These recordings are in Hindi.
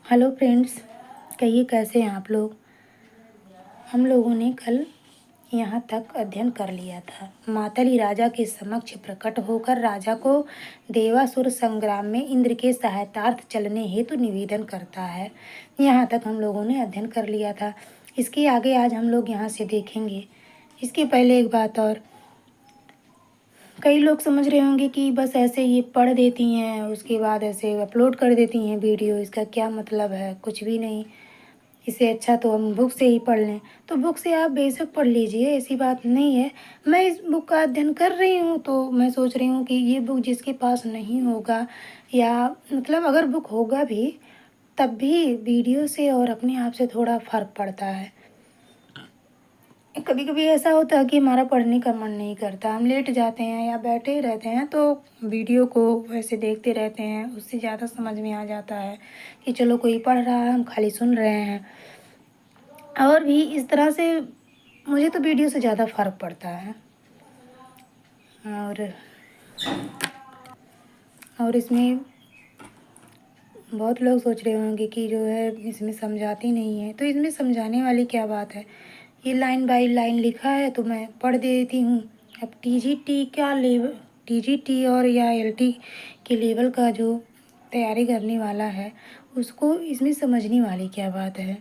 हेलो फ्रेंड्स, कहिए कैसे हैं आप लोग। हम लोगों ने कल यहाँ तक अध्ययन कर लिया था। मातली राजा के समक्ष प्रकट होकर राजा को देवासुर संग्राम में इंद्र के सहायतार्थ चलने हेतु निवेदन करता है। यहाँ तक हम लोगों ने अध्ययन कर लिया था। इसके आगे आज हम लोग यहाँ से देखेंगे। इसके पहले एक बात और, कई लोग समझ रहे होंगे कि बस ऐसे ये पढ़ देती हैं उसके बाद ऐसे अपलोड कर देती हैं वीडियो, इसका क्या मतलब है। कुछ भी नहीं, इससे अच्छा तो हम बुक से ही पढ़ लें। तो बुक से आप बेशक पढ़ लीजिए, ऐसी बात नहीं है। मैं इस बुक का अध्ययन कर रही हूँ तो मैं सोच रही हूँ कि ये बुक जिसके पास नहीं होगा, या मतलब अगर बुक होगा भी तब भी वीडियो से और अपने आप से थोड़ा फ़र्क पड़ता है। कभी कभी ऐसा होता है कि हमारा पढ़ने का मन नहीं करता, हम लेट जाते हैं या बैठे ही रहते हैं तो वीडियो को वैसे देखते रहते हैं। उससे ज़्यादा समझ में आ जाता है कि चलो कोई पढ़ रहा है, हम खाली सुन रहे हैं। और भी इस तरह से मुझे तो वीडियो से ज़्यादा फ़र्क पड़ता है। और इसमें बहुत लोग सोच रहे होंगे कि जो है इसमें समझाती नहीं है, तो इसमें समझाने वाली क्या बात है। ये लाइन बाय लाइन लिखा है तो मैं पढ़ देती हूँ। अब टीजीटी का लेवल, टीजीटी और या एलटी के लेवल का जो तैयारी करने वाला है उसको इसमें समझने वाली क्या बात है।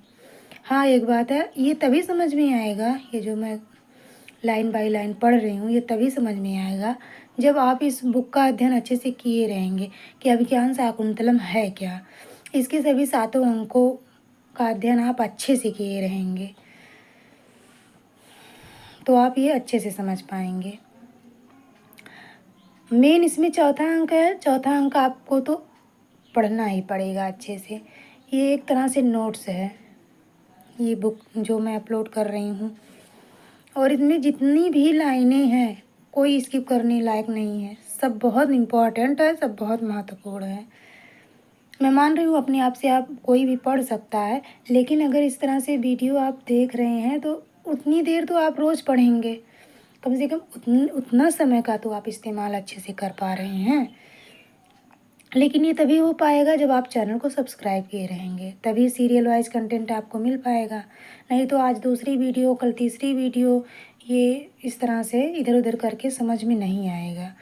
हाँ, एक बात है, ये तभी समझ में आएगा, ये जो मैं लाइन बाय लाइन पढ़ रही हूँ ये तभी समझ में आएगा जब आप इस बुक का अध्ययन अच्छे से किए रहेंगे कि अभिज्ञान शाकुंतलम है क्या। इसके सभी 7 अंकों का अध्ययन आप अच्छे से किए रहेंगे तो आप ये अच्छे से समझ पाएंगे। मेन इसमें चौथा अंक है। चौथा अंक आपको तो पढ़ना ही पड़ेगा अच्छे से। ये एक तरह से नोट्स है, ये बुक जो मैं अपलोड कर रही हूँ, और इसमें जितनी भी लाइनें हैं कोई स्किप करने लायक नहीं है। सब बहुत इम्पोर्टेंट है, सब बहुत महत्वपूर्ण है। मैं मान रही हूँ अपने आप से आप कोई भी पढ़ सकता है, लेकिन अगर इस तरह से वीडियो आप देख रहे हैं तो उतनी देर तो आप रोज़ पढ़ेंगे, कम से कम उतना समय का तो आप इस्तेमाल अच्छे से कर पा रहे हैं। लेकिन ये तभी हो पाएगा जब आप चैनल को सब्सक्राइब किए रहेंगे, तभी सीरियल वाइज कंटेंट आपको मिल पाएगा। नहीं तो आज दूसरी वीडियो, कल तीसरी वीडियो, ये इस तरह से इधर उधर करके समझ में नहीं आएगा।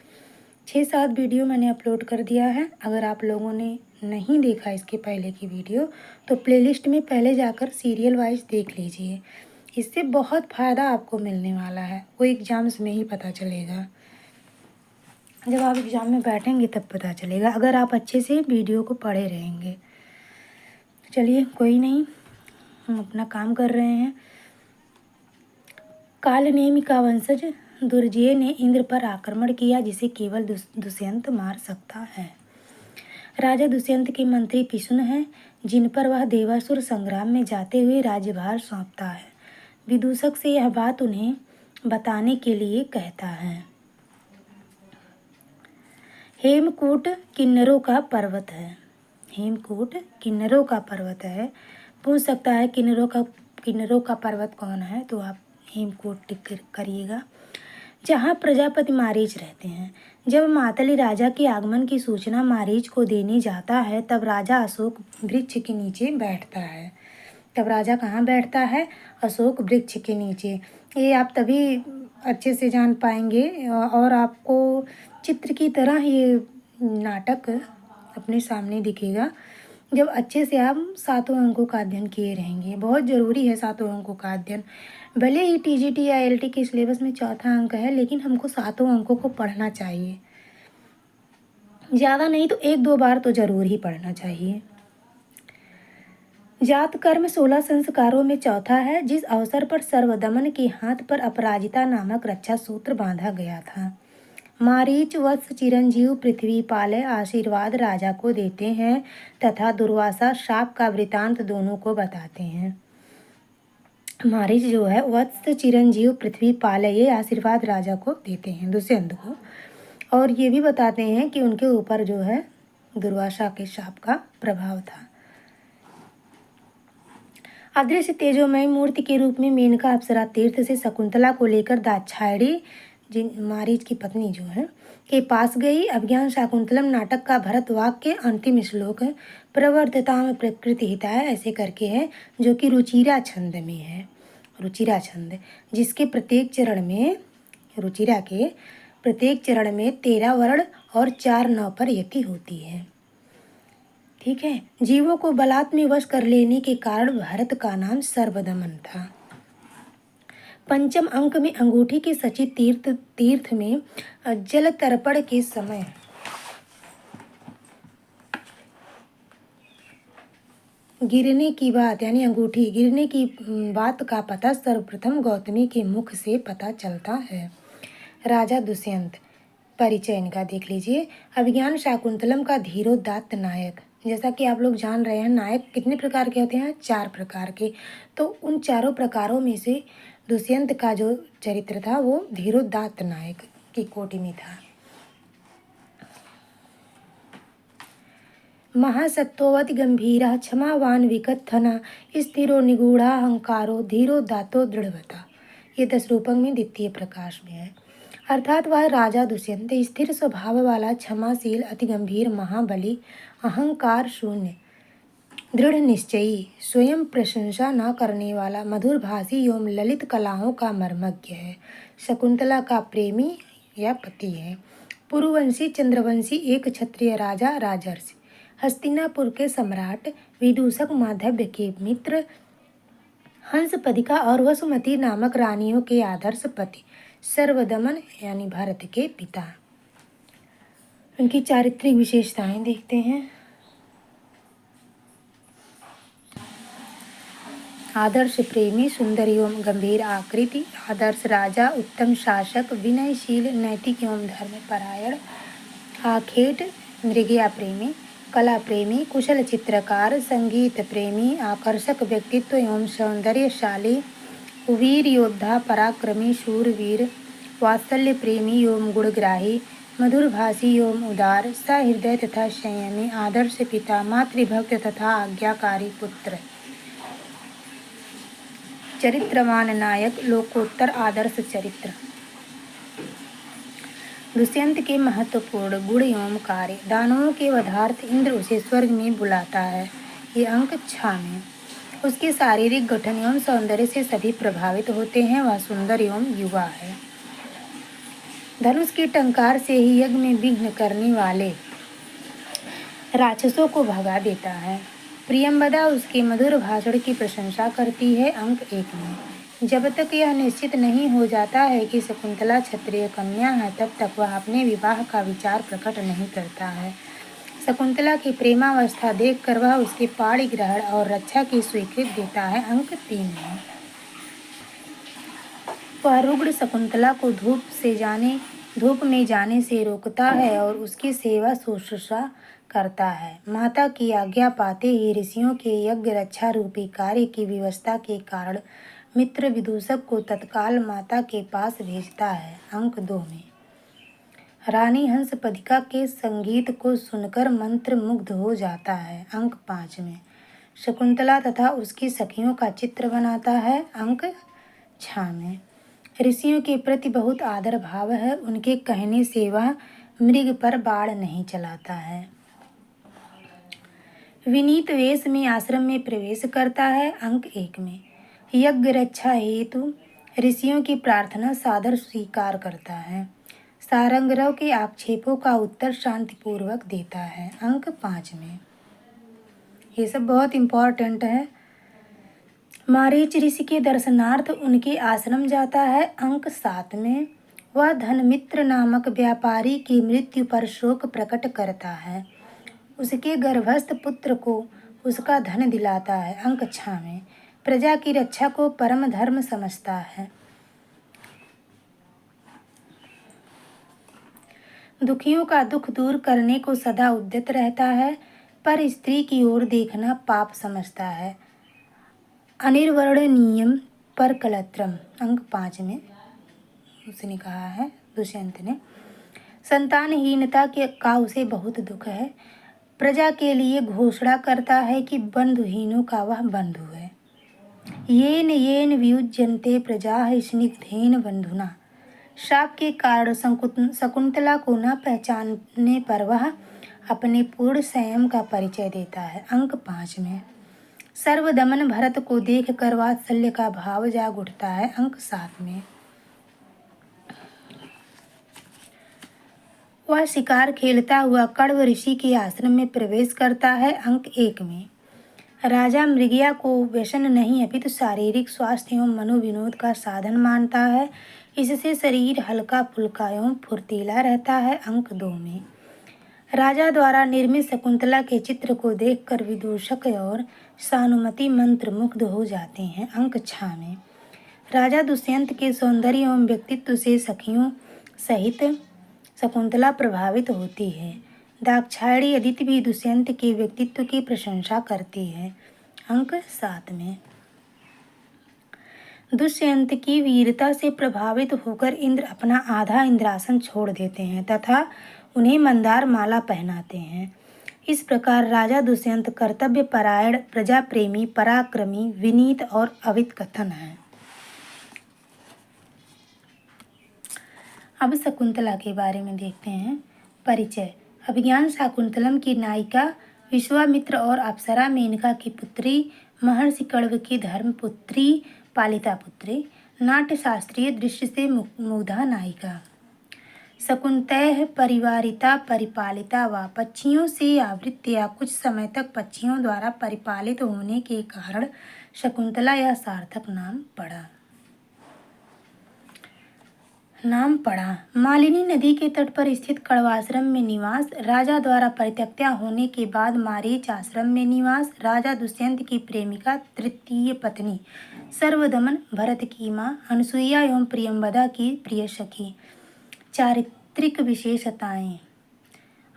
6-7 वीडियो मैंने अपलोड कर दिया है। अगर आप लोगों ने नहीं देखा इसके पहले की वीडियो तो प्लेलिस्ट में पहले जाकर सीरियल वाइज देख लीजिए। इससे बहुत फ़ायदा आपको मिलने वाला है, वो एग्ज़ाम्स में ही पता चलेगा। जब आप एग्ज़ाम में बैठेंगे तब पता चलेगा, अगर आप अच्छे से वीडियो को पढ़े रहेंगे। चलिए कोई नहीं, हम अपना काम कर रहे हैं। कालनेमि का वंशज दुर्जय ने इंद्र पर आक्रमण किया जिसे केवल दुष्यंत मार सकता है। राजा दुष्यंत के मंत्री पिशुन हैं जिन पर वह देवासुर संग्राम में जाते हुए राज्यभार सौंपता है। विदूषक से यह बात उन्हें बताने के लिए कहता है। हेमकूट किन्नरों का पर्वत है। हेमकूट किन्नरों का पर्वत है। पूछ सकता है किन्नरों का पर्वत कौन है, तो आप हेमकूट टिक करिएगा, जहाँ प्रजापति मारीच रहते हैं। जब मातली राजा के आगमन की सूचना मारीच को देने जाता है तब राजा अशोक वृक्ष के नीचे बैठता है। तब राजा कहाँ बैठता है? अशोक वृक्ष के नीचे। ये आप तभी अच्छे से जान पाएंगे और आपको चित्र की तरह ये नाटक अपने सामने दिखेगा जब अच्छे से आप 7 अंकों का अध्ययन किए रहेंगे। बहुत ज़रूरी है 7 अंकों का अध्ययन। भले ही टीजीटी या एलटी के सिलेबस में चौथा अंक है, लेकिन हमको 7 अंकों को पढ़ना चाहिए। ज़्यादा नहीं तो 1-2 बार तो ज़रूर ही पढ़ना चाहिए। जात कर्म 16 संस्कारों में चौथा है, जिस अवसर पर सर्वदमन के हाथ पर अपराजिता नामक रक्षा सूत्र बांधा गया था। मारीच वत्स चिरंजीव पृथ्वी पाले आशीर्वाद राजा को देते हैं तथा दुर्वासा शाप का वृतांत दोनों को बताते हैं। मारीच जो है वत्स चिरंजीव पृथ्वी पाले, ये आशीर्वाद राजा को देते हैं दुष्यंत को, और ये भी बताते हैं कि उनके ऊपर जो है दुर्वासा के शाप का प्रभाव था। अदृश्य तेजोमय मूर्ति के रूप में मेनका अप्सरा तीर्थ से शकुंतला को लेकर दाक्षायणी, जिन मारीच की पत्नी जो है, के पास गई। अभिज्ञान शाकुंतलम नाटक का भरत वाक्य अंतिम श्लोक है। प्रवर्धताम प्रकृति हिताय, ऐसे करके है, जो कि रुचिरा छंद में है। रुचिरा छंद, जिसके प्रत्येक चरण में, रुचिरा के प्रत्येक चरण में 13 वर्ण और 4 नौ पर यति होती है। ठीक है। जीवों को बलात् में वश कर लेने के कारण भरत का नाम सर्वदमन था। पंचम अंक में अंगूठी के सचित तीर्थ में जल तर्पण के समय गिरने की बात, यानी अंगूठी गिरने की बात का पता सर्वप्रथम गौतमी के मुख से पता चलता है। राजा दुष्यंत, परिचय इनका देख लीजिए। अभिज्ञान शाकुंतलम का धीरोदात्त नायक। जैसा कि आप लोग जान रहे हैं, नायक कितने प्रकार के होते हैं? 4 प्रकार के। तो उन चारों प्रकारों में से दुष्यंत का जो चरित्र था वो धीरोदात्त नायक की कोटि में था। महासत्त्ववति गंभीरा क्षमावान विकथना स्थिरो निगूढ़ा अहंकारो धीरोदात्तो दृढ़वता। ये 10 रूपक में द्वितीय प्रकाश में है। अर्थात वह राजा दुष्यंत स्थिर स्वभाव वाला, क्षमाशील, अति गंभीर, महाबली, अहंकार शून्य, दृढ़ निश्चयी, स्वयं प्रशंसा न करने वाला, मधुर भाषी एवं ललित कलाओं का मर्मज्ञ है। शकुंतला का प्रेमी या पति है। पुरुवंशी चंद्रवंशी एक क्षत्रिय राजा, राजर्षि, हस्तिनापुर के सम्राट, विदूषक माधव्य के मित्र, हंसपदिका और वसुमती नामक रानियों के आदर्श पति, सर्वदमन यानी भरत के पिता। उनकी चारित्रिक विशेषताएं देखते हैं। आदर्श प्रेमी, सुंदर एवं गंभीर आकृति, आदर्श राजा, उत्तम शासक, विनयशील, नैतिक एवं धर्मपरायण, आखेट मृगया प्रेमी, कला प्रेमी, कुशल चित्रकार, संगीत प्रेमी, आकर्षक व्यक्तित्व एवं सौंदर्यशाली, वीर योद्धा, पराक्रमी, शूरवीर, वात्सल्य प्रेमी एवं गुणग्राही, मधुरभाषी एवं उदार, सहृदय तथा संयमी, आदर्श पिता, मातृभक्त तथा आज्ञाकारी पुत्र, चरित्रवान नायक, लोकोत्तर आदर्श चरित्र। दुष्यंत के महत्वपूर्ण गुण एवं कार्य। दानवों के वधार्थ इंद्र उसे स्वर्ग में बुलाता है। ये अंक 6 में। उसके शारीरिक गठन एवं सौंदर्य से सभी प्रभावित होते हैं। वह सुंदर एवं युवा है। धनुष की टंकार से ही यज्ञ में विघ्न करने वाले राक्षसों को भगा देता है। प्रियंवदा उसके मधुर भाषण की प्रशंसा करती है। अंक 1 में। जब तक यह निश्चित नहीं हो जाता है कि शकुंतला क्षत्रिय कन्या है, तब तक वह अपने विवाह का विचार प्रकट नहीं करता है। शकुंतला की प्रेमावस्था देखकर वह उसके पाणी ग्रहण और रक्षा की स्वीकृति देता है। अंक 3 में। वह रुग्ण शकुंतला को धूप में जाने से रोकता है और उसकी सेवा शुश्रूषा करता है। माता की आज्ञा पाते ही ऋषियों के यज्ञ रक्षा रूपी कार्य की व्यवस्था के कारण मित्र विदूषक को तत्काल माता के पास भेजता है। अंक 2 में। रानी हंसपदिका के संगीत को सुनकर मंत्र मुग्ध हो जाता है। अंक 5 में। शकुंतला तथा उसकी सखियों का चित्र बनाता है। अंक 6 में। ऋषियों के प्रति बहुत आदर भाव है। उनके कहने से वह मृग पर बाण नहीं चलाता है। विनीत वेश में आश्रम में प्रवेश करता है। अंक 1 में। यज्ञ रक्षा हेतु ऋषियों की प्रार्थना सादर स्वीकार करता है। सारंगरव के आक्षेपों का उत्तर शांतिपूर्वक देता है। अंक 5 में। ये सब बहुत इम्पोर्टेंट है। मारीच ऋषि के दर्शनार्थ उनके आश्रम जाता है। अंक 7 में। वह धनमित्र नामक व्यापारी की मृत्यु पर शोक प्रकट करता है। उसके गर्भस्थ पुत्र को उसका धन दिलाता है। अंक 6 में। प्रजा की रक्षा को परम धर्म समझता है। दुखियों का दुख दूर करने को सदा उद्यत रहता है, पर स्त्री की ओर देखना पाप समझता है। अनिर्वर्णनीयम पर कलत्रम। अंक 5 में उसने कहा है दुष्यंत ने। संतानहीनता का उसे बहुत दुख है। प्रजा के लिए घोषणा करता है कि बंधुहीनों का वह बंधु है। येन येन वियुज्यन्ते प्रजाः स्निग्धेन बंधुना। शाप के कारण शकुंतला को न पहचानने पर वह अपने पूर्ण संयम का परिचय देता है। अंक 5 में सर्वदमन भरत को देख कर वात्सल्य का भाव जाग उठता है। अंक 7 में वह शिकार खेलता हुआ कण्व ऋषि के आश्रम में प्रवेश करता है। अंक 1 में राजा मृगया को व्यसन नहीं अपितु शारीरिक स्वास्थ्य एवं मनोविनोद का साधन मानता है। इससे शरीर हल्का फुल्का एवं फुर्तीला रहता है। अंक 2 में राजा द्वारा निर्मित शकुंतला के चित्र को देखकर विदूषक और सानुमति मंत्र मुग्ध हो जाते हैं। अंक 6 में राजा दुष्यंत के सौंदर्य एवं व्यक्तित्व से सखियों सहित शकुंतला प्रभावित होती है। दाक्षायणी अदिति भी दुष्यंत के व्यक्तित्व की प्रशंसा करती है। अंक 7 में दुष्यंत की वीरता से प्रभावित होकर इंद्र अपना आधा इंद्रासन छोड़ देते हैं तथा उन्हें मंदार माला पहनाते हैं। इस प्रकार राजा दुष्यंत कर्तव्य परायण, प्रजा प्रेमी, पराक्रमी, विनीत और अवित कथन है। अब शकुंतला के बारे में देखते हैं। परिचय। अभिज्ञान शाकुंतलम की नायिका, विश्वामित्र और अप्सरा मेनका की पुत्री, महर्षि कण्व की धर्मपुत्री, पालिता पुत्री, नाट्य शास्त्रीय दृश्य से मुग्धा नायिका। शकुंतैः परिवारिता परिपालिता व पक्षियों से आवृत्त या कुछ समय तक पक्षियों द्वारा परिपालित होने के कारण शकुंतला यह सार्थक नाम पड़ा। मालिनी नदी के तट पर स्थित कण्वाश्रम में निवास, राजा द्वारा परित्यक्ता होने के बाद मारीच आश्रम में निवास, राजा दुष्यंत की प्रेमिका, तृतीय पत्नी, सर्वदमन भरत की माँ, अनुसुईया एवं प्रियंवदा की प्रिय सखी। चारित्रिक विशेषताएं।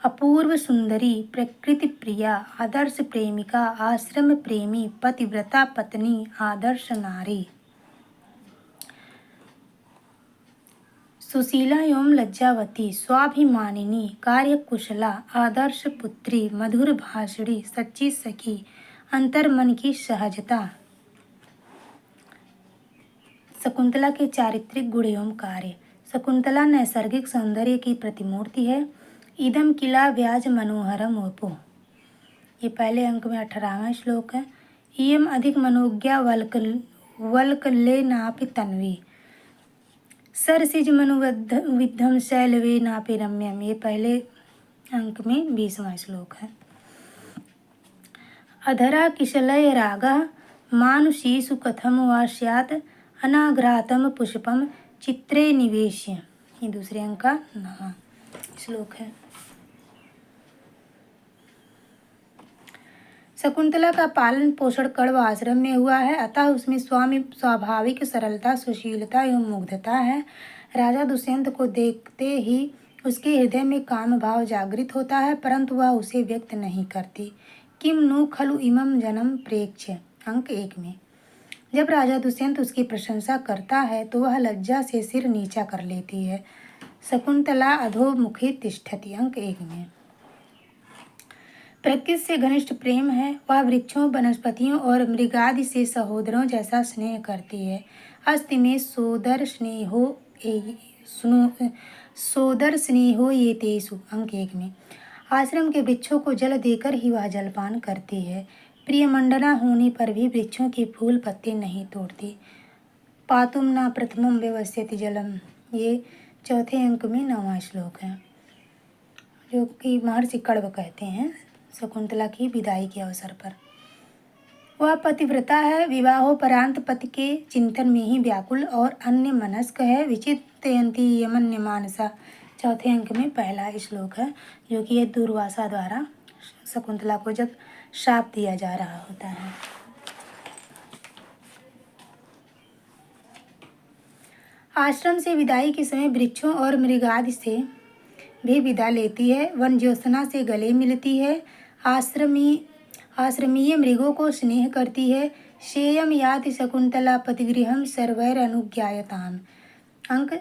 अपूर्व सुंदरी, प्रकृति प्रिया, आदर्श प्रेमिका, आश्रम प्रेमी, पतिव्रता पत्नी, आदर्श नारी, सुशीला एवं लज्जावती, स्वाभिमानिनी, कार्यकुशला, आदर्श पुत्री, मधुर भाषणी, सच्ची सखी, अंतर्मन की सहजता। शकुंतला के चारित्रिक गुण एवं कार्य। शकुंतला नैसर्गिक सौंदर्य की प्रतिमूर्ति है। इदम किला व्याज मनोहरम वपु, ये पहले अंक में 18वां श्लोक है। इयम अधिक मनोज्ञा वल्कले नापि तन्वी, सरसिज मनुविद्धम शैलवे नापि रम्यम, ये पहले अंक में 20वां श्लोक है। अधरा किशलय रागा मानुषीषु कथम वा स्यात् अनाघ्रातम पुष्पम चित्रे निवेश्य, ये दूसरे अंक का 9वां श्लोक है। शकुंतला का पालन पोषण कण्व आश्रम में हुआ है, अतः उसमें स्वाभाविक सरलता, सुशीलता एवं मुग्धता है। राजा दुष्यंत को देखते ही उसके हृदय में काम भाव जागृत होता है, परंतु वह उसे व्यक्त नहीं करती। किम नु खलु इमं जनम प्रेक्ष्य, अंक 1 में जब राजा दुष्यंत उसकी प्रशंसा करता है तो वह लज्जा से सिर नीचा कर लेती है। शकुंतला अधोमुखी तिष्ठति, अंक 1 में प्रकृति से घनिष्ठ प्रेम है। वह वृक्षों, वनस्पतियों और मृगादि से सहोदरों जैसा स्नेह करती है। अस्ति में सोदर स्नेहो ये तेषु, अंक 1 में आश्रम के वृक्षों को जल देकर ही वह जलपान करती है। प्रिय मंडना होने पर भी वृक्षों के फूल पत्ते नहीं तोड़ती। पातुम न प्रथमम व्यवस्यति जलम, ये चौथे अंक में 9वां श्लोक है, जो कि महर्षि कण्व कहते हैं शकुंतला की विदाई के अवसर पर। वह पतिव्रता है, विवाहोपरांत पति के चिंतन में ही व्याकुल और अन्य मनस्क है। विचिन्तयन्ति यमन्य मानसा, चौथे अंक में पहला श्लोक है, जो कि यह दुर्वासा द्वारा शकुंतला को जब शाप दिया जा रहा होता है। आश्रम से विदाई के समय वृक्षों और मृगादि से भी विदा लेती है। वन ज्योत्सना से गले मिलती है। आश्रमीय मृगों को स्नेह करती है। शेयम याति शकुंतला पतिगृहम सर्वैर अनुज्ञायताम, अंक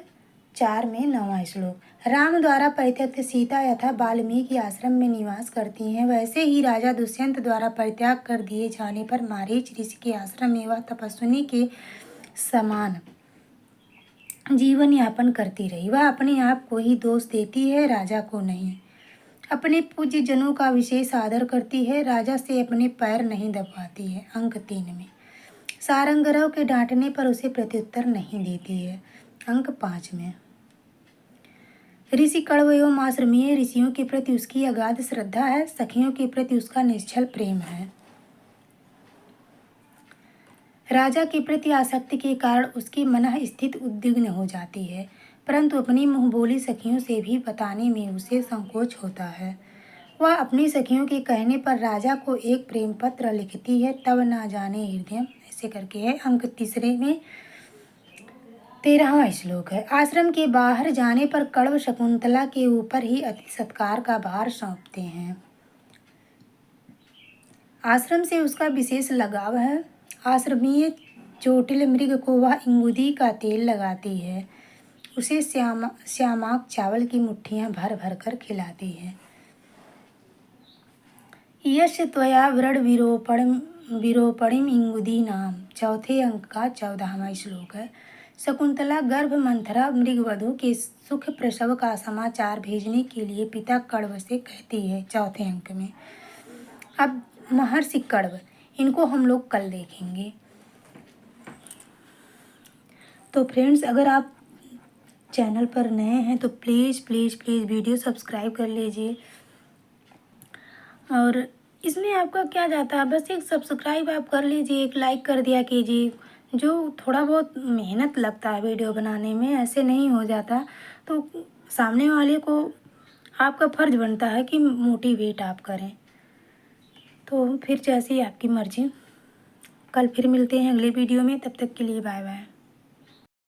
4 में 9वां श्लोक। राम द्वारा परित्यक्त सीता यथा वाल्मीकि आश्रम में निवास करती हैं, वैसे ही राजा दुष्यंत द्वारा परित्याग कर दिए जाने पर मारीच ऋषि के आश्रम में वह तपस्विनी के समान जीवन यापन करती रही। वह अपने आप को ही दोष देती है, राजा को नहीं। अपने पूज्य जनों का विशेष आदर करती है, राजा से अपने पैर नहीं दबाती है। अंक 3 में सारंगरव के डांटने पर उसे प्रत्युत्तर नहीं देती है। अंक 5 में ऋषि कण्व एवं आश्रमीय ऋषियों के प्रति उसकी अगाध श्रद्धा है, सखियों के प्रति उसका निश्चल प्रेम है। राजा के प्रति आसक्ति के कारण उसकी मनः स्थिति उद्विग्न हो जाती है, परंतु अपनी मुंहबोली सखियों से भी बताने में उसे संकोच होता है। वह अपनी सखियों के कहने पर राजा को एक प्रेम पत्र लिखती है, तब ना जाने हृदय, ऐसे करके है। अंक 3 में 13वां श्लोक है। आश्रम के बाहर जाने पर कण्व शकुंतला के ऊपर ही अति सत्कार का भार सौंपते हैं। आश्रम से उसका विशेष लगाव है। आश्रमीय चोटिल मृग को वह इंगुदी का तेल लगाती है, उसे श्यामाक चावल की मुट्ठियाँ भर भर कर खिलाती है। यश त्वया व्रण विरोपणिम इंगुदी नाम, चौथे अंक का 14वां श्लोक है। शकुंतला गर्भ मंथरा मृगवधू के सुख प्रसव का समाचार भेजने के लिए पिता कण्व से कहती है, चौथे अंक में। अब महर्षि कण्व, इनको हम लोग कल देखेंगे। तो फ्रेंड्स, अगर आप चैनल पर नए हैं तो please please please video subscribe कर लीजिए। और इसमें आपका क्या जाता है, बस एक सब्सक्राइब आप कर लीजिए, एक लाइक कर दिया कीजिए। जो थोड़ा बहुत मेहनत लगता है वीडियो बनाने में, ऐसे नहीं हो जाता, तो सामने वाले को आपका फ़र्ज बनता है कि मोटिवेट आप करें। तो फिर जैसी आपकी मर्ज़ी। कल फिर मिलते हैं अगले वीडियो में, तब तक के लिए बाय बाय।